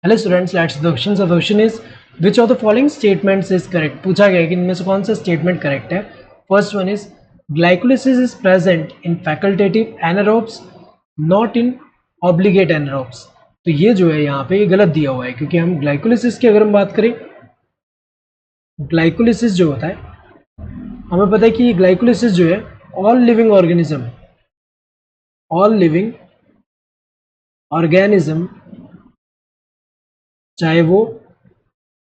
Hello students, let's the question. The question is which of the following statements is correct. पूछा गया है कि इनमें से कौन सा स्टेटमेंट करेक्ट है। First one is glycolysis is present in facultative anaerobes not in obligate anaerobes. तो ये जो है यहाँ पे ये गलत दिया हुआ है, क्योंकि हम ग्लाइकोलिसिस की अगर हम बात करें, ग्लाइकोलिसिस जो होता है हमें पता है कि ग्लाइकोलिसिस जो है ऑल लिविंग ऑर्गेनिज्म चाहे वो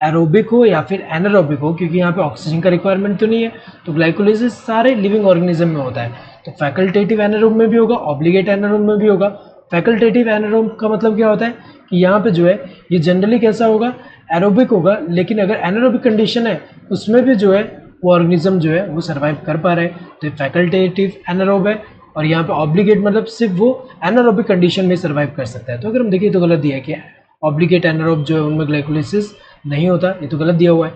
एरोबिक हो या फिर एनारोबिक हो, क्योंकि यहाँ पे ऑक्सीजन का रिक्वायरमेंट तो नहीं है, तो ग्लाइकोलिसिस सारे लिविंग ऑर्गेनिज्म में होता है। तो फैकल्टेटिव एनारोब में भी होगा, ऑब्लिगेट एनारोब में भी होगा। फैकल्टेटिव एनारोब का मतलब क्या होता है कि यहाँ पे जो है ये जनरली कैसा होगा, एरोबिक होगा, लेकिन अगर एनारोबिक कंडीशन है उसमें भी जो है वो ऑर्गेनिज्म जो है वो सर्वाइव कर पा रहा है, तो फैकल्टेटिव एनारोब है। और यहाँ पे ऑब्लिगेट मतलब सिर्फ वो एनारोबिक कंडीशन में सर्वाइव कर सकता है। तो अगर हम देखिए तो गलत दिया है कि ऑब्लिगेट एनारोब जो है उनमें ग्लाइकोलिसिस नहीं होता, ये तो गलत दिया हुआ है।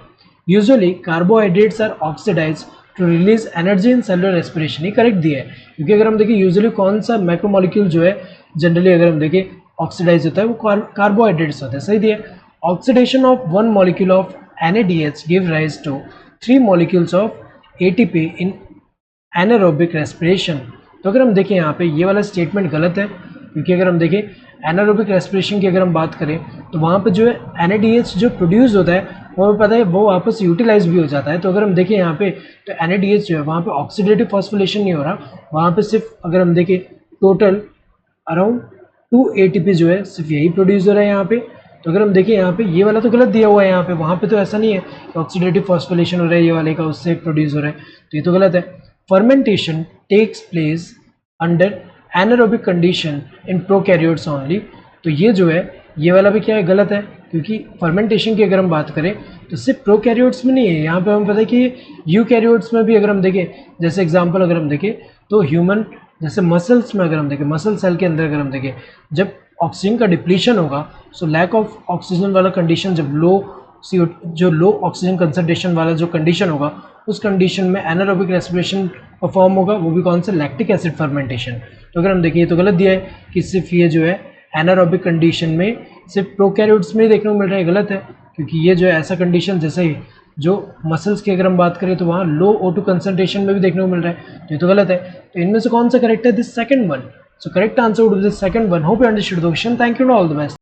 Usually carbohydrates are oxidise to release energy in cellular respiration, ये करेक्ट दिया है, क्योंकि अगर हम देखिए यूजुअली कौन सा मैक्रोमोलिक्यूल जो है जनरली अगर हम देखें ऑक्सीडाइज होता है वो कार्बोहाइड्रेट्स होता है, सही दिया है। Oxidation of one molecule of NADH give rise to 3 molecules of ATP in anaerobic respiration. तो अगर हम देखें यहाँ पे ये वाला स्टेटमेंट गलत है, क्योंकि अगर हम देखें एनारोबिक रेस्पिरेशन की अगर हम बात करें तो वहाँ पे जो है NADH जो प्रोड्यूस होता है वो हमें पता है वो वापस यूटिलाइज भी हो जाता है। तो अगर हम देखें यहाँ पे तो NADH जो है वहाँ पे ऑक्सीडेटिव फॉस्फोरिलेशन नहीं हो रहा, वहाँ पे सिर्फ अगर हम देखें टोटल अराउंड 2 ATP जो है सिर्फ यही प्रोड्यूस हो रहा है यहाँ पे। तो अगर हम देखें यहाँ पे ये वाला तो गलत दिया हुआ है यहाँ पे, वहाँ पे तो ऐसा नहीं है कि ऑक्सीडेटिव फॉस्फोरिलेशन हो रहा है ये वाले का उससे प्रोड्यूस हो रहा है, तो ये तो गलत है। Fermentation takes place under anaerobic condition in prokaryotes only. तो ये जो है ये वाला भी क्या है, गलत है, क्योंकि फर्मेंटेशन की अगर हम बात करें तो सिर्फ प्रोकैरियोट्स में नहीं है, यहाँ पे हमें पता है कि यूकैरियोट्स में भी अगर हम देखें, जैसे एग्जांपल अगर हम देखें तो ह्यूमन जैसे मसल्स में अगर हम देखें, मसल सेल के अंदर अगर हम देखें जब ऑक्सीजन का डिप्लीशन होगा, सो लैक ऑफ ऑक्सीजन वाला कंडीशन, जब जो लो ऑक्सीजन कंसंट्रेशन वाला जो कंडीशन होगा उस कंडीशन में एनारोबिक रेस्पिरेशन परफॉर्म होगा, वो भी कौन सा, लैक्टिक एसिड फर्मेंटेशन। तो अगर हम देखें तो गलत दिया है कि सिर्फ ये जो है एनारोबिक कंडीशन में सिर्फ प्रोकैरियोट्स में ही देखने को मिल रहा है, गलत है, क्योंकि ये जो है ऐसा कंडीशन जैसे ही जो मसल्स की अगर हम बात करें तो वहाँ लो O2 कंसंट्रेशन में भी देखने को मिल रहा है, तो ये तो गलत है। तो इनमें से कौन सा करेक्ट है, this second one. So correct answer would be this second one. Hope you understood the question. Thank you, all the best.